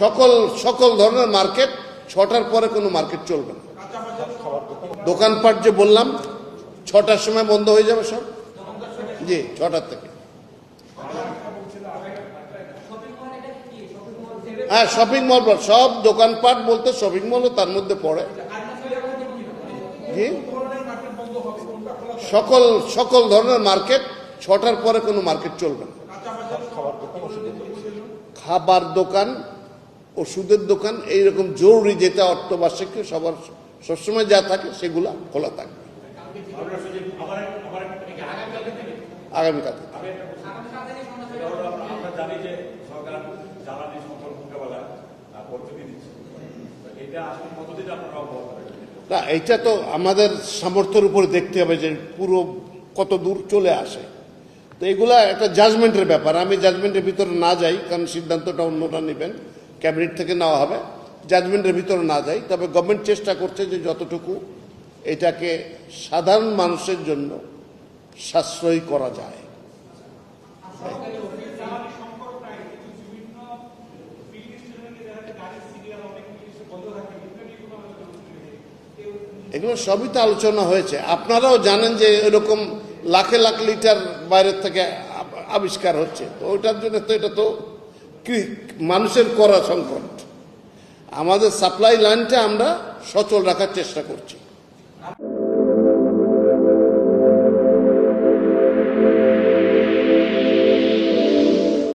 সকল সকল ধরনের মার্কেট ৬টার পরে কোনো মার্কেট চলবে না। দোকানপাট যে বললাম ৬টার সময় বন্ধ হয়ে যাবে সব। জি, ৬টার থেকে। হ্যাঁ, শপিং মল সব দোকানপাট বলতে শপিং মলও তার মধ্যে পড়ে। জি, সকল সকল ধরনের মার্কেট ৬টার পরে কোনো মার্কেট চলবে না। খাবার দোকান, ওষুধের দোকান, এইরকম জরুরি যেটা অর্থবার্ষিক সবার সবসময় যা থাকে সেগুলা খোলা থাকবে আগামীকাল থেকে। না, এইটা তো আমাদের সামর্থ্যের উপরে দেখতে হবে যে পুরো কত দূর চলে আসে। তো এগুলা একটা জাজমেন্টের ব্যাপার। আমি জাজমেন্টের ভিতরে না যাই, কারণ সিদ্ধান্তটা অন্যরা নেবেন, ক্যাবিনেট থেকে নেওয়া হবে। জাজমেন্টের ভিতরে না যাই, তবে গভর্নমেন্ট চেষ্টা করছে যে যতটুকু এটাকে সাধারণ মানুষের জন্য সাশ্রয়ী করা যায়। এগুলো সবই তো আলোচনা হয়েছে। আপনারাও জানেন যে এরকম লাখে লাখ লিটার বাইরের থেকে আবিষ্কার হচ্ছে। তো ওইটার জন্য তো এটা তো মানুষের করা সংকট। আমাদের সাপ্লাই লাইনটা আমরা সচল রাখার চেষ্টা করছি।